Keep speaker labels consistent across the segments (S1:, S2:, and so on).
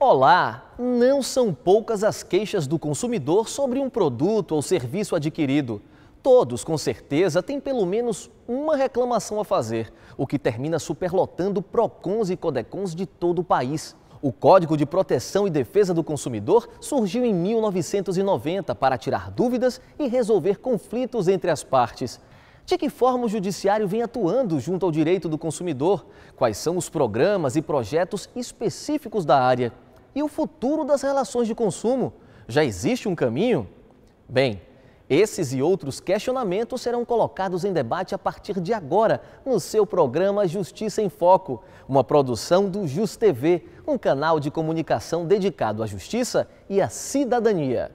S1: Olá! Não são poucas as queixas do consumidor sobre um produto ou serviço adquirido. Todos, com certeza, têm pelo menos uma reclamação a fazer, o que termina superlotando PROCONs e CODECONs de todo o país. O Código de Proteção e Defesa do Consumidor surgiu em 1990 para tirar dúvidas e resolver conflitos entre as partes. De que forma o Judiciário vem atuando junto ao direito do consumidor? Quais são os programas e projetos específicos da área? E o futuro das relações de consumo? Já existe um caminho? Bem, esses e outros questionamentos serão colocados em debate a partir de agora no seu programa Justiça em Foco, uma produção do JustTV, um canal de comunicação dedicado à justiça e à cidadania.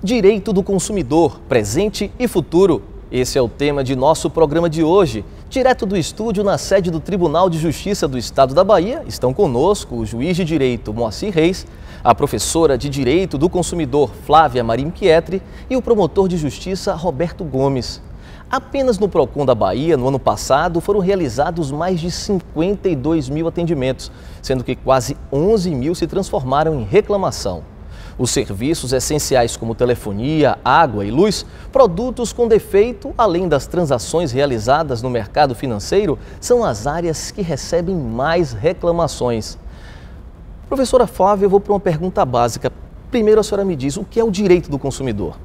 S1: Direito do consumidor, presente e futuro. Esse é o tema de nosso programa de hoje. Direto do estúdio, na sede do Tribunal de Justiça do Estado da Bahia, estão conosco o juiz de direito Moacir Reis, a professora de Direito do Consumidor Flávia Marim Pietri e o promotor de Justiça Roberto Gomes. Apenas no PROCON da Bahia, no ano passado, foram realizados mais de 52 mil atendimentos, sendo que quase 11 mil se transformaram em reclamação. Os serviços essenciais como telefonia, água e luz, produtos com defeito, além das transações realizadas no mercado financeiro, são as áreas que recebem mais reclamações. Professora Flávia, eu vou para uma pergunta básica. Primeiro a senhora me diz, o que é o direito do consumidor?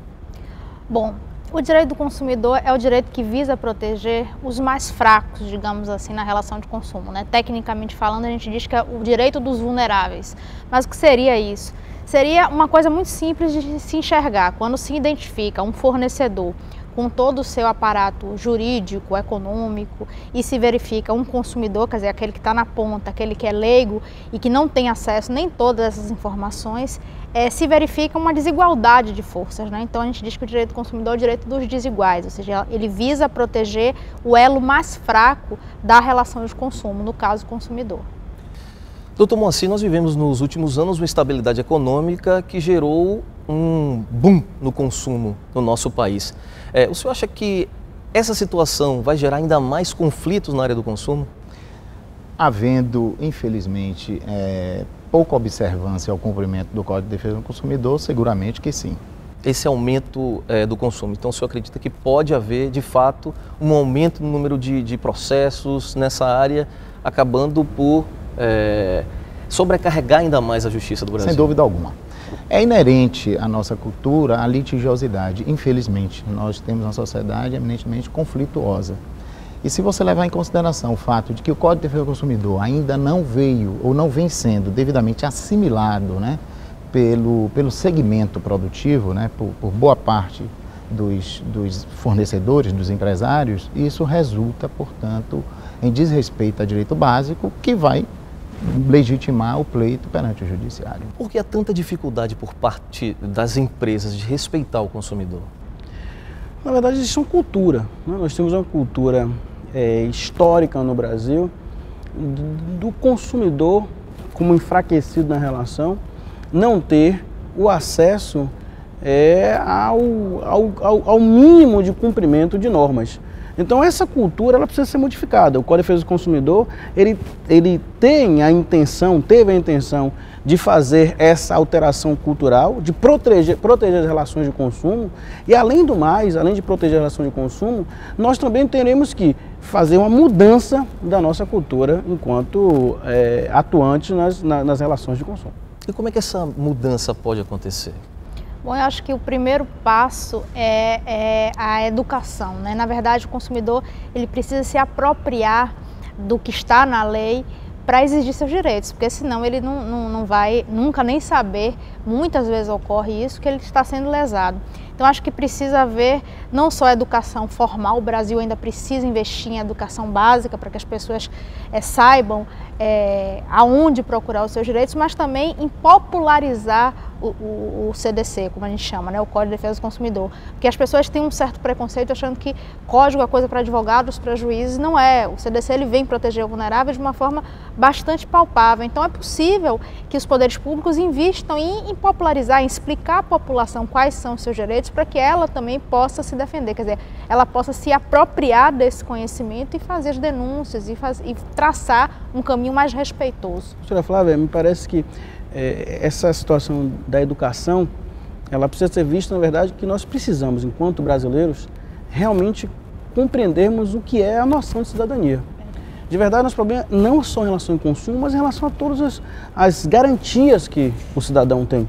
S2: Bom, o direito do consumidor é o direito que visa proteger os mais fracos, digamos assim, na relação de consumo, né? Tecnicamente falando, a gente diz que é o direito dos vulneráveis. Mas o que seria isso? Seria uma coisa muito simples de se enxergar. Quando se identifica um fornecedor com todo o seu aparato jurídico, econômico, e se verifica um consumidor, quer dizer, aquele que está na ponta, aquele que é leigo e que não tem acesso nem todas essas informações, se verifica uma desigualdade de forças, né? Então a gente diz que o direito do consumidor é o direito dos desiguais, ou seja, ele visa proteger o elo mais fraco da relação de consumo, no caso o consumidor.
S1: Doutor Moacir, nós vivemos nos últimos anos uma estabilidade econômica que gerou um boom no consumo no nosso país. O senhor acha que essa situação vai gerar ainda mais conflitos na área do consumo?
S3: Havendo, infelizmente, pouca observância ao cumprimento do Código de Defesa do Consumidor, seguramente que sim.
S1: Esse aumento do consumo, então o senhor acredita que pode haver, de fato, um aumento no número de processos nessa área, acabando por sobrecarregar ainda mais a justiça do Brasil?
S3: Sem dúvida alguma. É inerente à nossa cultura a litigiosidade. Infelizmente, nós temos uma sociedade eminentemente conflituosa. E se você levar em consideração o fato de que o Código de Defesa do Consumidor ainda não veio ou não vem sendo devidamente assimilado, né, pelo segmento produtivo, né, por boa parte dos fornecedores, dos empresários, isso resulta, portanto, em desrespeito a direito básico que vai legitimar o pleito perante o judiciário.
S1: Por que há tanta dificuldade por parte das empresas de respeitar o consumidor?
S4: Na verdade, existe uma cultura, né? Nós temos uma cultura histórica no Brasil do consumidor como enfraquecido na relação, não ter o acesso ao mínimo de cumprimento de normas. Então essa cultura ela precisa ser modificada. O Código de Defesa do Consumidor ele teve a intenção de fazer essa alteração cultural, de proteger as relações de consumo e além do mais, além de proteger a relação de consumo, nós também teremos que fazer uma mudança da nossa cultura enquanto atuantes nas relações de consumo.
S1: E como é que essa mudança pode acontecer?
S2: Bom, eu acho que o primeiro passo é a educação, né? Na verdade, o consumidor ele precisa se apropriar do que está na lei para exigir seus direitos, porque senão ele não vai nunca nem saber, muitas vezes ocorre isso, que ele está sendo lesado. Então acho que precisa haver não só a educação formal, o Brasil ainda precisa investir em educação básica para que as pessoas saibam aonde procurar os seus direitos, mas também em popularizar o CDC, como a gente chama, né, o Código de Defesa do Consumidor. Porque as pessoas têm um certo preconceito achando que código é coisa para advogados, para juízes, não é. O CDC ele vem proteger o vulnerável de uma forma bastante palpável. Então é possível que os poderes públicos invistam em popularizar, em explicar à população quais são os seus direitos para que ela também possa se defender, quer dizer, ela possa se apropriar desse conhecimento e fazer as denúncias e traçar um caminho mais respeitoso.
S4: Doutora Flávia, me parece que essa situação da educação, ela precisa ser vista, na verdade, que nós precisamos, enquanto brasileiros, realmente compreendermos o que é a noção de cidadania. De verdade, nosso problema não só em relação ao consumo, mas em relação a todas as garantias que o cidadão tem.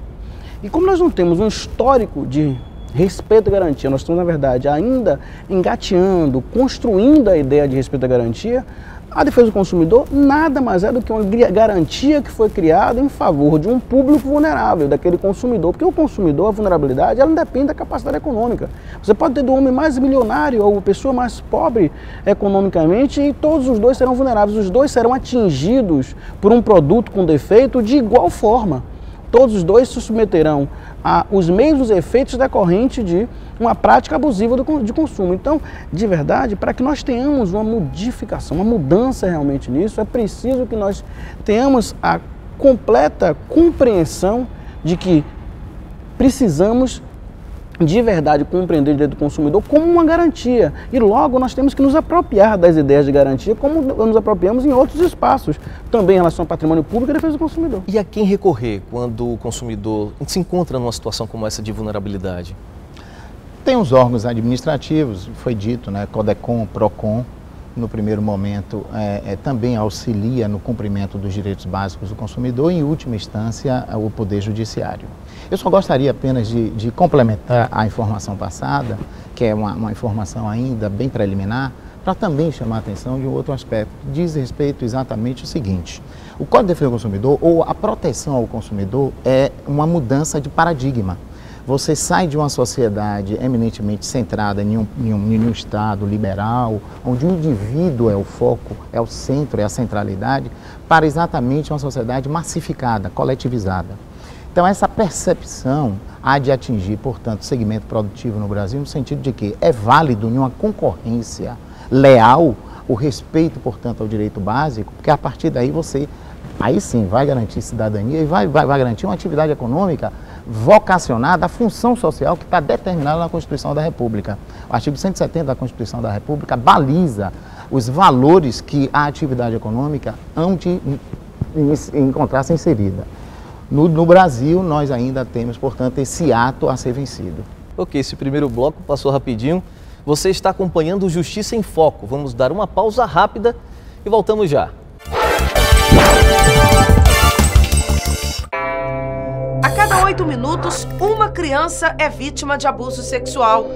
S4: E como nós não temos um histórico de respeito à garantia, nós estamos, na verdade, ainda engateando, construindo a ideia de respeito à garantia, a defesa do consumidor nada mais é do que uma garantia que foi criada em favor de um público vulnerável, daquele consumidor. Porque o consumidor, a vulnerabilidade, ela não depende da capacidade econômica. Você pode ter do homem mais milionário ou a pessoa mais pobre economicamente e todos os dois serão vulneráveis. Os dois serão atingidos por um produto com defeito de igual forma. Todos os dois se submeterão aos mesmos efeitos decorrentes de uma prática abusiva de consumo. Então, de verdade, para que nós tenhamos uma modificação, uma mudança realmente nisso, é preciso que nós tenhamos a completa compreensão de que precisamos de verdade compreender o direito do consumidor como uma garantia. E logo nós temos que nos apropriar das ideias de garantia como nos apropriamos em outros espaços, também em relação ao patrimônio público e defesa do consumidor.
S1: E a quem recorrer quando o consumidor se encontra numa situação como essa de vulnerabilidade?
S3: Tem os órgãos administrativos, foi dito, né, CODECON, PROCON, no primeiro momento também auxilia no cumprimento dos direitos básicos do consumidor e, em última instância, o Poder Judiciário. Eu só gostaria apenas de complementar a informação passada, que é uma informação ainda bem preliminar, para também chamar a atenção de um outro aspecto. Diz respeito exatamente o seguinte: o Código de Defesa do Consumidor, ou a proteção ao consumidor, é uma mudança de paradigma. Você sai de uma sociedade eminentemente centrada em um Estado liberal, onde o indivíduo é o foco, é o centro, é a centralidade, para exatamente uma sociedade massificada, coletivizada. Então, essa percepção há de atingir, portanto, o segmento produtivo no Brasil, no sentido de que é válido em uma concorrência leal o respeito, portanto, ao direito básico, porque a partir daí você, aí sim, vai garantir cidadania e vai garantir uma atividade econômica vocacionada à função social que está determinada na Constituição da República. O artigo 170 da Constituição da República baliza os valores que a atividade econômica hão de encontrar-se inserida. No Brasil, nós ainda temos, portanto, esse ato a ser vencido.
S1: Ok, esse primeiro bloco passou rapidinho. Você está acompanhando o Justiça em Foco. Vamos dar uma pausa rápida e voltamos já.
S5: A cada 8 minutos, uma criança é vítima de abuso sexual.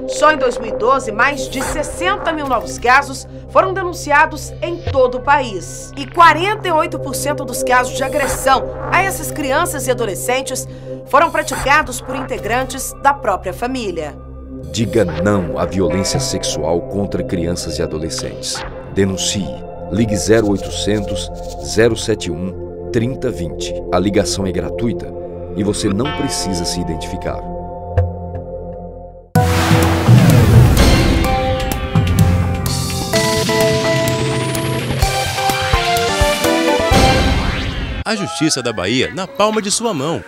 S5: Só em 2012, mais de 60 mil novos casos foram denunciados em todo o país. E 48% dos casos de agressão a essas crianças e adolescentes foram praticados por integrantes da própria família.
S6: Diga não à violência sexual contra crianças e adolescentes. Denuncie. Ligue 0800 071 3020. A ligação é gratuita e você não precisa se identificar.
S7: A Justiça da Bahia na palma de sua mão.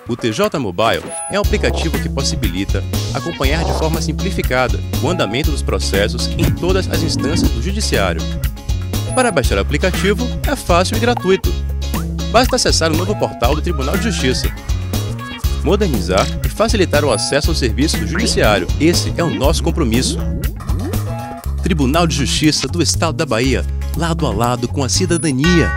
S7: O TJ Mobile é um aplicativo que possibilita acompanhar de forma simplificada o andamento dos processos em todas as instâncias do Judiciário. Para baixar o aplicativo é fácil e gratuito. Basta acessar o novo portal do Tribunal de Justiça. Modernizar e facilitar o acesso ao serviço do Judiciário. Esse é o nosso compromisso. Tribunal de Justiça do Estado da Bahia, lado a lado com a cidadania.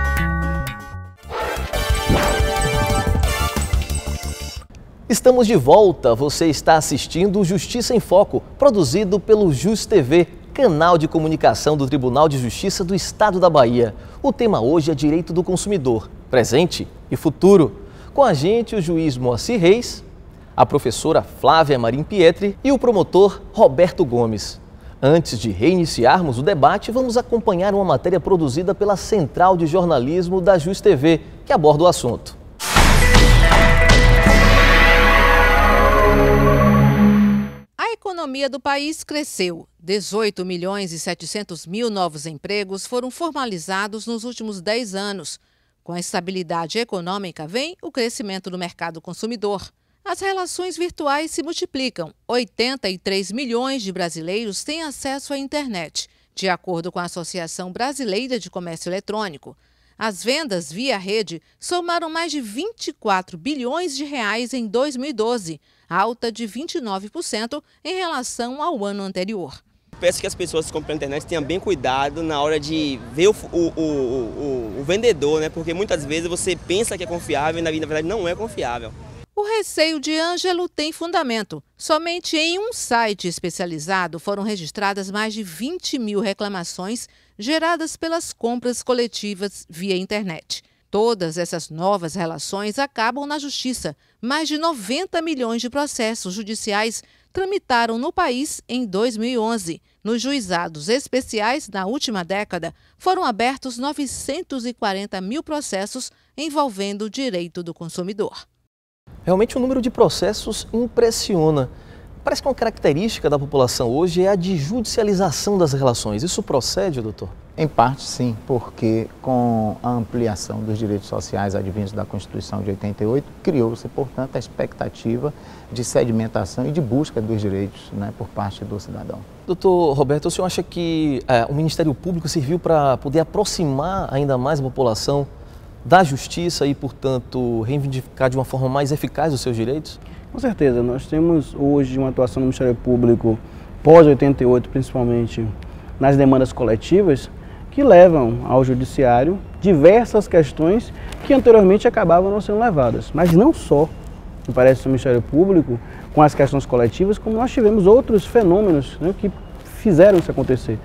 S1: Estamos de volta. Você está assistindo o Justiça em Foco, produzido pelo JusTV, canal de comunicação do Tribunal de Justiça do Estado da Bahia. O tema hoje é Direito do Consumidor, presente e futuro. Com a gente, o juiz Moacir Reis, a professora Flávia Marim Pietri e o promotor Roberto Gomes. Antes de reiniciarmos o debate, vamos acompanhar uma matéria produzida pela Central de Jornalismo da JusTV, que aborda o assunto.
S8: economia do país cresceu. 18 milhões e 700 mil novos empregos foram formalizados nos últimos 10 anos. Com a estabilidade econômica vem o crescimento do mercado consumidor. As relações virtuais se multiplicam. 83 milhões de brasileiros têm acesso à internet, de acordo com a Associação Brasileira de Comércio Eletrônico. As vendas via rede somaram mais de 24 bilhões de reais em 2012, alta de 29% em relação ao ano anterior.
S9: Peço que as pessoas que compram pela internet tenham bem cuidado na hora de ver o vendedor, né? Porque muitas vezes você pensa que é confiável e na verdade não é confiável.
S8: O receio de Ângelo tem fundamento. Somente em um site especializado foram registradas mais de 20 mil reclamações geradas pelas compras coletivas via internet. Todas essas novas relações acabam na justiça. Mais de 90 milhões de processos judiciais tramitaram no país em 2011. Nos juizados especiais, na última década, foram abertos 940 mil processos envolvendo o direito do consumidor.
S1: Realmente o número de processos impressiona. Parece que uma característica da população hoje é a de judicialização das relações. Isso procede, doutor?
S3: Em parte, sim, porque com a ampliação dos direitos sociais advindos da Constituição de 88, criou-se, portanto, a expectativa de sedimentação e de busca dos direitos, né, por parte do cidadão.
S1: Doutor Roberto, o senhor acha que o Ministério Público serviu para poder aproximar ainda mais a população da justiça e, portanto, reivindicar de uma forma mais eficaz os seus direitos?
S4: Com certeza, nós temos hoje uma atuação do Ministério Público pós-88, principalmente nas demandas coletivas, que levam ao judiciário diversas questões que anteriormente acabavam não sendo levadas. Mas não só, me parece, o Ministério Público com as questões coletivas, como nós tivemos outros fenômenos, né, que fizeram isso acontecer.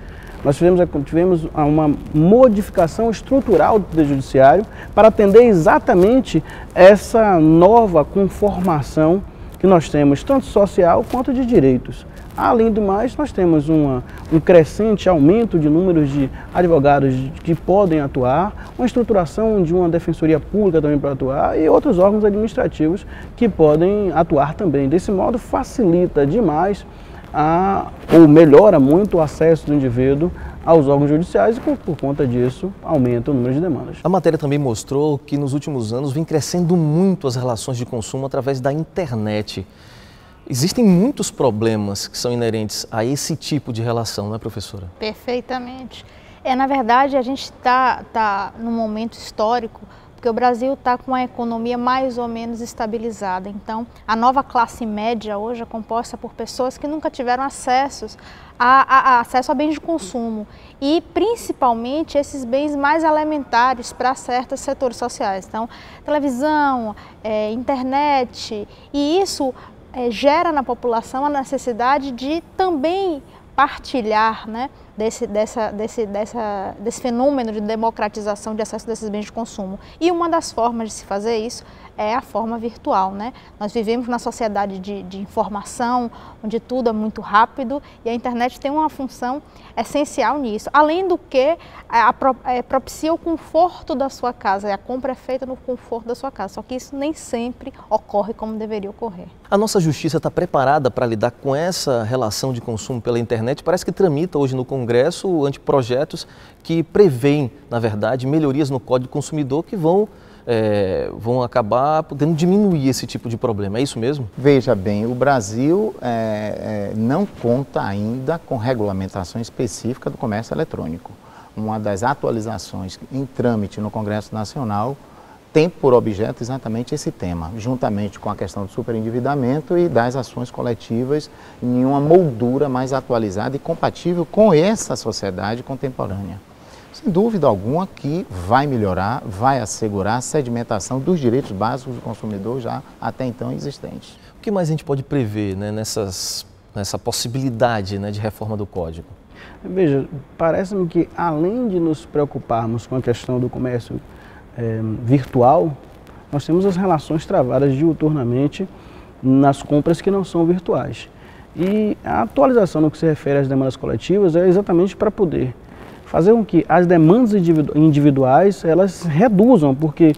S4: Nós tivemos uma modificação estrutural do Poder Judiciário para atender exatamente essa nova conformação que nós temos, tanto social quanto de direitos. Além do mais, nós temos um crescente aumento de números de advogados que podem atuar, uma estruturação de uma defensoria pública também para atuar e outros órgãos administrativos que podem atuar também. Desse modo, facilita demais ou melhora muito o acesso do indivíduo aos órgãos judiciais e, por conta disso, aumenta o número de demandas.
S1: A matéria também mostrou que nos últimos anos vem crescendo muito as relações de consumo através da internet. Existem muitos problemas que são inerentes a esse tipo de relação, não é, professora?
S2: Perfeitamente. Na verdade, a gente está num momento histórico, porque o Brasil está com a economia mais ou menos estabilizada. Então, a nova classe média hoje é composta por pessoas que nunca tiveram acesso a bens de consumo e, principalmente, esses bens mais elementares para certos setores sociais. Então, televisão, internet, e isso gera na população a necessidade de também partilhar, né, desse fenômeno de democratização de acesso desses bens de consumo. E uma das formas de se fazer isso é a forma virtual, né? Nós vivemos na sociedade de informação, onde tudo é muito rápido e a internet tem uma função essencial nisso. Além do que, propicia o conforto da sua casa, a compra é feita no conforto da sua casa, só que isso nem sempre ocorre como deveria ocorrer.
S1: A nossa justiça está preparada para lidar com essa relação de consumo pela internet? Parece que tramita hoje no Congresso anteprojetos que prevêem, na verdade, melhorias no Código do Consumidor que vão acabar podendo diminuir esse tipo de problema. É isso mesmo?
S3: Veja bem, o Brasil não conta ainda com regulamentação específica do comércio eletrônico. Uma das atualizações em trâmite no Congresso Nacional tem por objeto exatamente esse tema, juntamente com a questão do superendividamento e das ações coletivas em uma moldura mais atualizada e compatível com essa sociedade contemporânea. Sem dúvida alguma que vai melhorar, vai assegurar a sedimentação dos direitos básicos do consumidor já até então existentes.
S1: O que mais a gente pode prever, né, nessa possibilidade, né, de reforma do Código?
S4: Veja, parece-me que além de nos preocuparmos com a questão do comércio virtual, nós temos as relações travadas diuturnamente nas compras que não são virtuais. E a atualização no que se refere às demandas coletivas é exatamente para poder fazer com que as demandas individuais elas reduzam, porque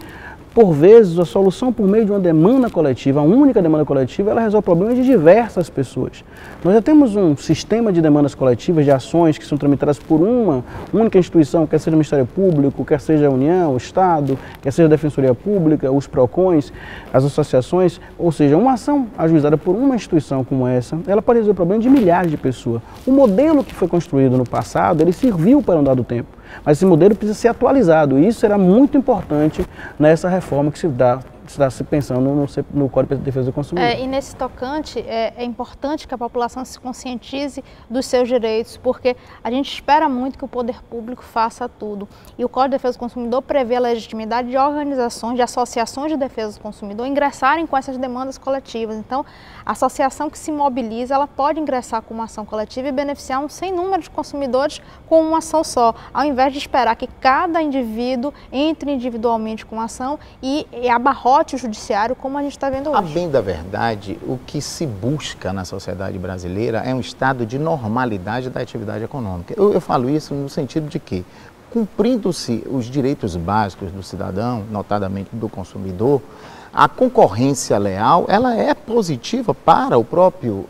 S4: por vezes, a solução por meio de uma demanda coletiva, a única demanda coletiva, ela resolve problemas de diversas pessoas. Nós já temos um sistema de demandas coletivas, de ações que são tramitadas por uma única instituição, quer seja o Ministério Público, quer seja a União, o Estado, quer seja a Defensoria Pública, os PROCONs, as associações, ou seja, uma ação ajuizada por uma instituição como essa, ela pode resolver problemas de milhares de pessoas. O modelo que foi construído no passado, ele serviu para um dado tempo. Mas esse modelo precisa ser atualizado e isso será muito importante nessa reforma que se está se pensando no Código de Defesa do Consumidor.
S2: E nesse tocante, é importante que a população se conscientize dos seus direitos, porque a gente espera muito que o poder público faça tudo. E o Código de Defesa do Consumidor prevê a legitimidade de organizações, de associações de defesa do consumidor ingressarem com essas demandas coletivas. Então, a associação que se mobiliza, ela pode ingressar com uma ação coletiva e beneficiar um sem número de consumidores com uma ação só, ao invés de esperar que cada indivíduo entre individualmente com a ação e abarrote o judiciário, como a gente está vendo hoje.
S3: A bem da verdade, o que se busca na sociedade brasileira é um estado de normalidade da atividade econômica. Eu falo isso no sentido de que, cumprindo-se os direitos básicos do cidadão, notadamente do consumidor, a concorrência leal, ela é positiva para o próprio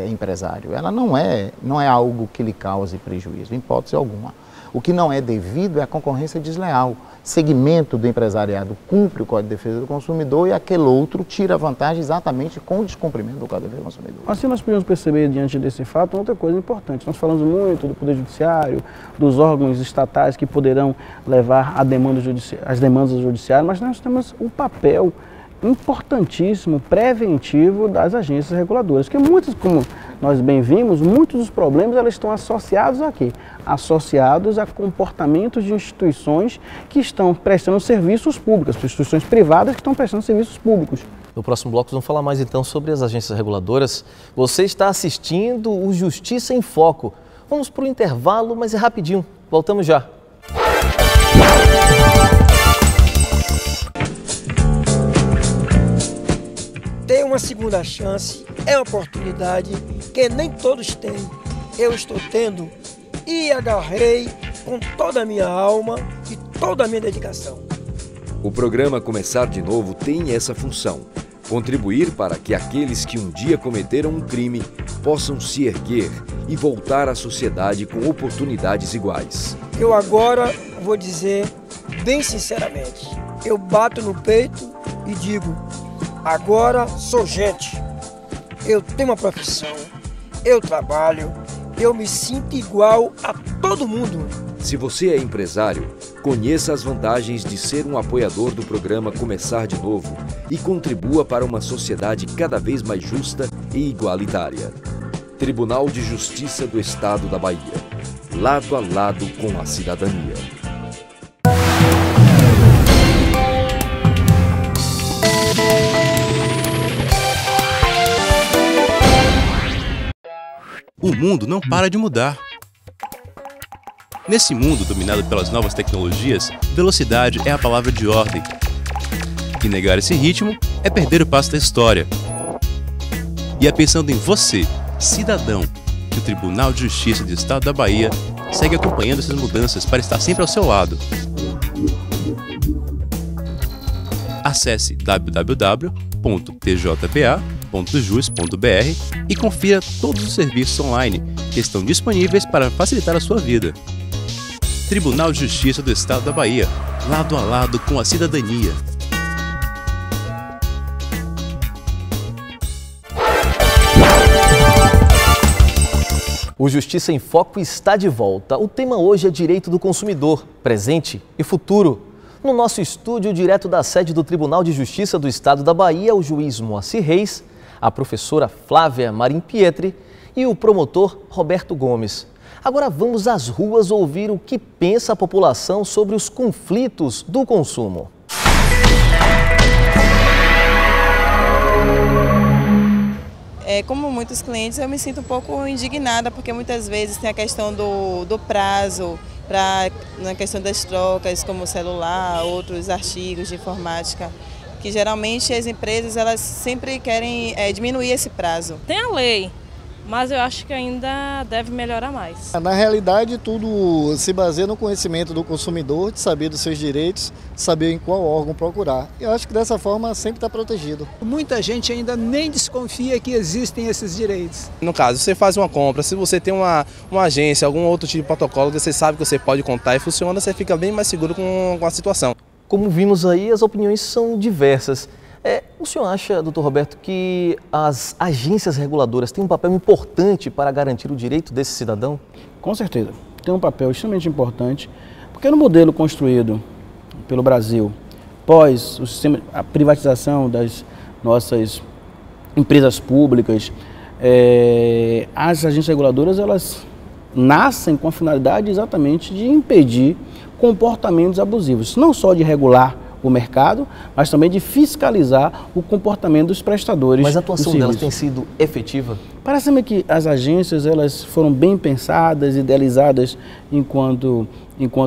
S3: empresário. Ela não é algo que lhe cause prejuízo, em hipótese alguma. O que não é devido é a concorrência desleal. Segmento do empresariado cumpre o Código de Defesa do Consumidor e aquele outro tira vantagem exatamente com o descumprimento do Código de Defesa do Consumidor.
S4: Assim nós podemos perceber diante desse fato outra coisa importante. Nós falamos muito do Poder Judiciário, dos órgãos estatais que poderão levar as demandas judiciárias, mas nós temos um papel importantíssimo, preventivo das agências reguladoras, que muitas, como nós bem vimos, muitos dos problemas elas estão associados aqui, associados a comportamentos de instituições que estão prestando serviços públicos, instituições privadas que estão prestando serviços públicos.
S1: No próximo bloco vamos falar mais então sobre as agências reguladoras. Você está assistindo o Justiça em Foco. Vamos para o intervalo, mas é rapidinho. Voltamos já.
S10: Ter uma segunda chance é uma oportunidade que nem todos têm. Eu estou tendo e agarrei com toda a minha alma e toda a minha dedicação.
S6: O programa Começar de Novo tem essa função: contribuir para que aqueles que um dia cometeram um crime possam se erguer e voltar à sociedade com oportunidades iguais.
S10: Eu agora vou dizer bem sinceramente, eu bato no peito e digo: agora sou gente, eu tenho uma profissão, eu trabalho, eu me sinto igual a todo mundo.
S6: Se você é empresário, conheça as vantagens de ser um apoiador do programa Começar de Novo e contribua para uma sociedade cada vez mais justa e igualitária. Tribunal de Justiça do Estado da Bahia, lado a lado com a cidadania.
S7: O mundo não para de mudar. Nesse mundo dominado pelas novas tecnologias, velocidade é a palavra de ordem. E negar esse ritmo é perder o passo da história. E é pensando em você, cidadão, que o Tribunal de Justiça do Estado da Bahia segue acompanhando essas mudanças para estar sempre ao seu lado. Acesse www.tjba.jus.br e confira todos os serviços online que estão disponíveis para facilitar a sua vida. Tribunal de Justiça do Estado da Bahia, lado a lado com a cidadania.
S1: O Justiça em Foco está de volta. O tema hoje é direito do consumidor, presente e futuro. No nosso estúdio, direto da sede do Tribunal de Justiça do Estado da Bahia, o juiz Moacir Reis, a professora Flávia Marim Pietri e o promotor Roberto Gomes. Agora vamos às ruas ouvir o que pensa a população sobre os conflitos do consumo.
S11: Como muitos clientes, eu me sinto um pouco indignada, porque muitas vezes tem a questão do prazo, na questão das trocas, como celular, outros artigos de informática, que geralmente as empresas elas sempre querem diminuir esse prazo.
S12: Tem a lei, mas eu acho que ainda deve melhorar mais.
S13: Na realidade, tudo se baseia no conhecimento do consumidor, de saber dos seus direitos, saber em qual órgão procurar. Eu acho que dessa forma sempre está protegido.
S14: Muita gente ainda nem desconfia que existem esses direitos.
S15: No caso, você faz uma compra, se você tem uma agência, algum outro tipo de protocolo que você sabe que você pode contar e funciona, você fica bem mais seguro com a situação.
S1: Como vimos aí, as opiniões são diversas. O senhor acha, doutor Roberto, que as agências reguladoras têm um papel importante para garantir o direito desse cidadão?
S4: Com certeza, tem um papel extremamente importante, porque no modelo construído pelo Brasil, pós a privatização das nossas empresas públicas, as agências reguladoras, elas nascem com a finalidade exatamente de impedir comportamentos abusivos, não só de regular o mercado, mas também de fiscalizar o comportamento dos prestadores.
S1: Mas a atuação delas tem sido efetiva?
S4: Parece-me que as agências, elas foram bem pensadas, idealizadas enquanto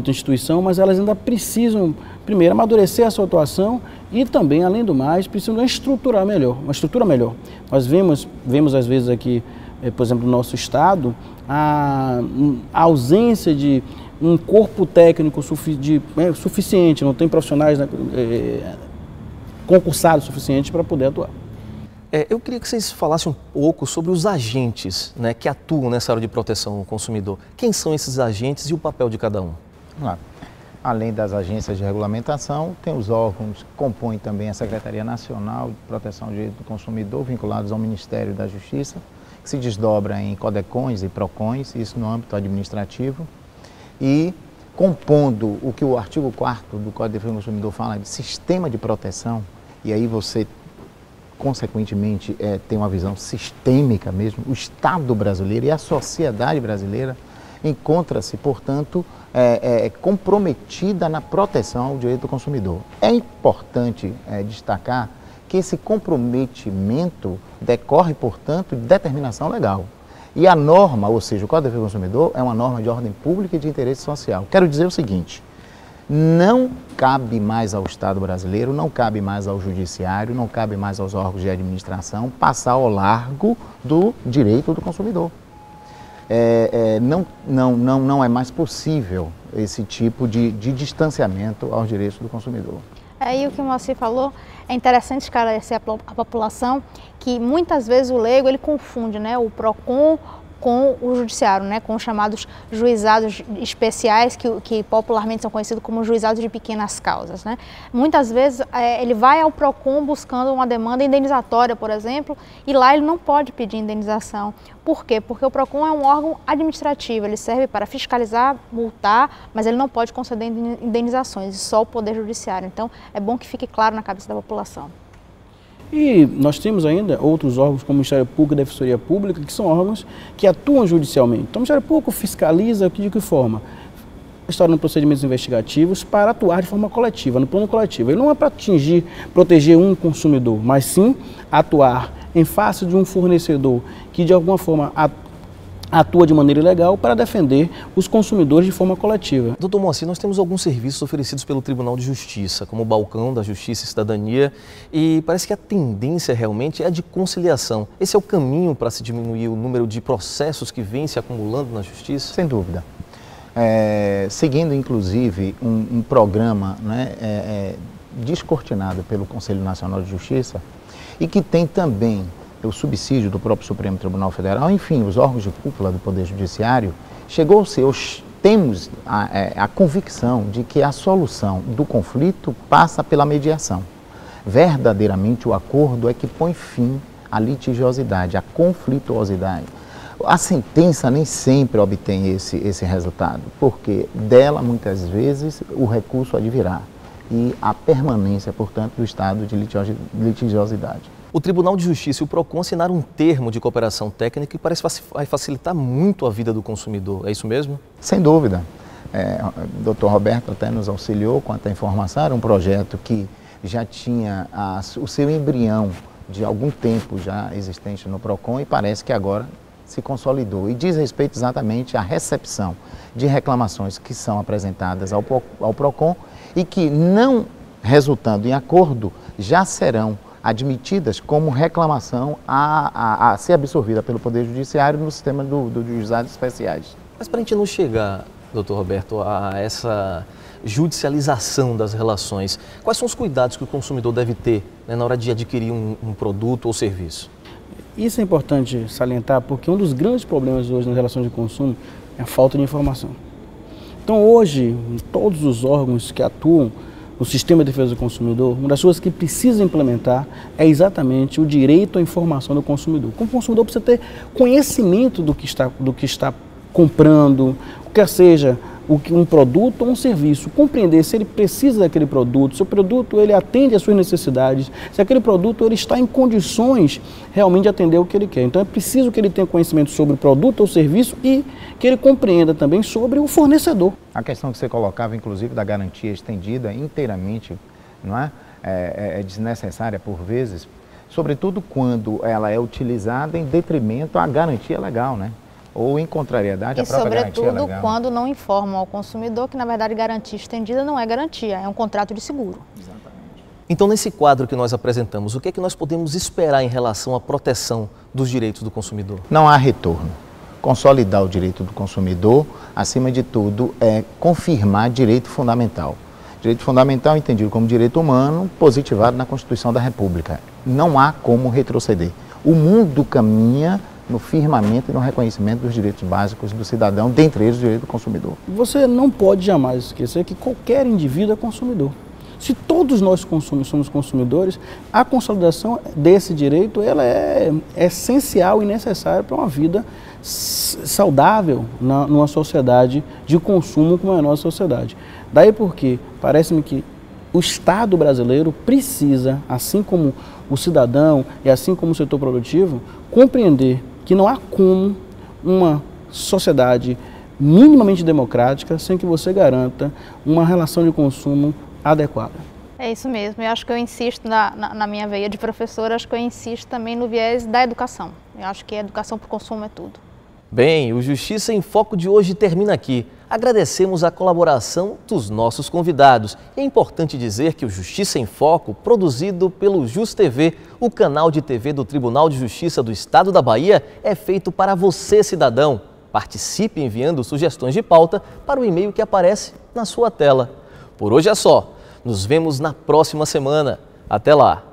S4: instituição, mas elas ainda precisam, primeiro, amadurecer a sua atuação e também, além do mais, precisam de uma estrutura melhor. Nós vemos às vezes aqui, por exemplo, no nosso estado, a ausência de um corpo técnico suficiente, não tem profissionais concursados suficientes para poder atuar.
S1: Eu queria que vocês falassem um pouco sobre os agentes, né, que atuam nessa área de proteção ao consumidor. Quem são esses agentes e o papel de cada um?
S3: Vamos lá. Além das agências de regulamentação, tem os órgãos que compõem também a Secretaria Nacional de Proteção ao Direito do Consumidor, vinculados ao Ministério da Justiça, que se desdobra em CODECONs e PROCONs, isso no âmbito administrativo. E compondo o que o artigo 4º do Código de Defesa do Consumidor fala de sistema de proteção, e aí você, consequentemente, tem uma visão sistêmica mesmo, o Estado brasileiro e a sociedade brasileira encontra-se, portanto, comprometida na proteção ao direito do consumidor. É importante destacar que esse comprometimento decorre, portanto, de determinação legal. E a norma, ou seja, o Código de Defesa do Consumidor, é uma norma de ordem pública e de interesse social. Quero dizer o seguinte, não cabe mais ao Estado brasileiro, não cabe mais ao Judiciário, não cabe mais aos órgãos de administração passar ao largo do direito do consumidor. Não é mais possível esse tipo de distanciamento aos direitos do consumidor.
S2: E o que o Moacir falou, é interessante esclarecer a população que muitas vezes o leigo ele confunde, né, o PROCON com o judiciário, né, com os chamados juizados especiais, que popularmente são conhecidos como juizados de pequenas causas, né. Muitas vezes ele vai ao PROCON buscando uma demanda indenizatória, por exemplo, e lá ele não pode pedir indenização. Por quê? Porque o PROCON é um órgão administrativo, ele serve para fiscalizar, multar, mas ele não pode conceder indenizações, só o Poder Judiciário. Então, é bom que fique claro na cabeça da população.
S4: E nós temos ainda outros órgãos como o Ministério Público e a Defensoria Pública, que são órgãos que atuam judicialmente. Então o Ministério Público fiscaliza de que forma? Instaurando procedimentos investigativos para atuar de forma coletiva, no plano coletivo. Ele não é para proteger um consumidor, mas sim atuar em face de um fornecedor que de alguma forma atua de maneira ilegal para defender os consumidores de forma coletiva.
S1: Doutor Moacir, nós temos alguns serviços oferecidos pelo Tribunal de Justiça, como o Balcão da Justiça e Cidadania, e parece que a tendência realmente é a de conciliação. Esse é o caminho para se diminuir o número de processos que vem se acumulando na Justiça?
S3: Sem dúvida. Seguindo, inclusive, um programa, né, descortinado pelo Conselho Nacional de Justiça e que tem também o subsídio do próprio Supremo Tribunal Federal, enfim, os órgãos de cúpula do Poder Judiciário, temos a convicção de que a solução do conflito passa pela mediação. Verdadeiramente o acordo é que põe fim à litigiosidade, à conflituosidade. A sentença nem sempre obtém esse resultado, porque dela muitas vezes o recurso advirá e a permanência, portanto, do estado de litigiosidade.
S1: O Tribunal de Justiça e o PROCON assinaram um termo de cooperação técnica que parece vai facilitar muito a vida do consumidor. É isso mesmo?
S3: Sem dúvida. O doutor Roberto até nos auxiliou quanto à informação. Era um projeto que já tinha o seu embrião de algum tempo já existente no PROCON e parece que agora se consolidou. E diz respeito exatamente à recepção de reclamações que são apresentadas ao PROCON e que, não resultando em acordo, já serão admitidas como reclamação a ser absorvida pelo Poder Judiciário no sistema dos juizados especiais.
S1: Mas para a gente não chegar, doutor Roberto, a essa judicialização das relações, quais são os cuidados que o consumidor deve ter, né, na hora de adquirir um produto ou serviço?
S4: Isso é importante salientar porque um dos grandes problemas hoje nas relações de consumo é a falta de informação. Então hoje, todos os órgãos que atuam no sistema de defesa do consumidor, uma das coisas que precisa implementar é exatamente o direito à informação do consumidor. Como consumidor precisa ter conhecimento do que está comprando, quer seja um produto ou um serviço, compreender se ele precisa daquele produto, se o produto ele atende às suas necessidades, se aquele produto ele está em condições realmente de atender o que ele quer. Então é preciso que ele tenha conhecimento sobre o produto ou serviço e que ele compreenda também sobre o fornecedor.
S3: A questão que você colocava, inclusive, da garantia estendida inteiramente, não é? É desnecessária por vezes, sobretudo quando ela é utilizada em detrimento à garantia legal, né? Ou em contrariedade à própria garantia legal.
S2: E sobretudo quando não informam ao consumidor que, na verdade, garantia estendida não é garantia, é um contrato de seguro.
S3: Exatamente.
S1: Então, nesse quadro que nós apresentamos, o que é que nós podemos esperar em relação à proteção dos direitos do consumidor?
S3: Não há retorno. Consolidar o direito do consumidor, acima de tudo, é confirmar direito fundamental. Direito fundamental entendido como direito humano, positivado na Constituição da República. Não há como retroceder. O mundo caminha no firmamento e no reconhecimento dos direitos básicos do cidadão, dentre eles o direito do consumidor.
S4: Você não pode jamais esquecer que qualquer indivíduo é consumidor. Se todos nós somos consumidores, a consolidação desse direito ela é essencial e necessária para uma vida saudável numa sociedade de consumo como é a nossa sociedade. Daí porque parece-me que o Estado brasileiro precisa, assim como o cidadão e assim como o setor produtivo, compreender que não há como uma sociedade minimamente democrática sem que você garanta uma relação de consumo adequada.
S2: É isso mesmo, eu acho que eu insisto na minha veia de professora, acho que eu insisto também no viés da educação. Eu acho que a educação para o consumo é tudo.
S1: Bem, o Justiça em Foco de hoje termina aqui. Agradecemos a colaboração dos nossos convidados. É importante dizer que o Justiça em Foco, produzido pelo JusTV, o canal de TV do Tribunal de Justiça do Estado da Bahia, é feito para você, cidadão. Participe enviando sugestões de pauta para o e-mail que aparece na sua tela. Por hoje é só. Nos vemos na próxima semana. Até lá!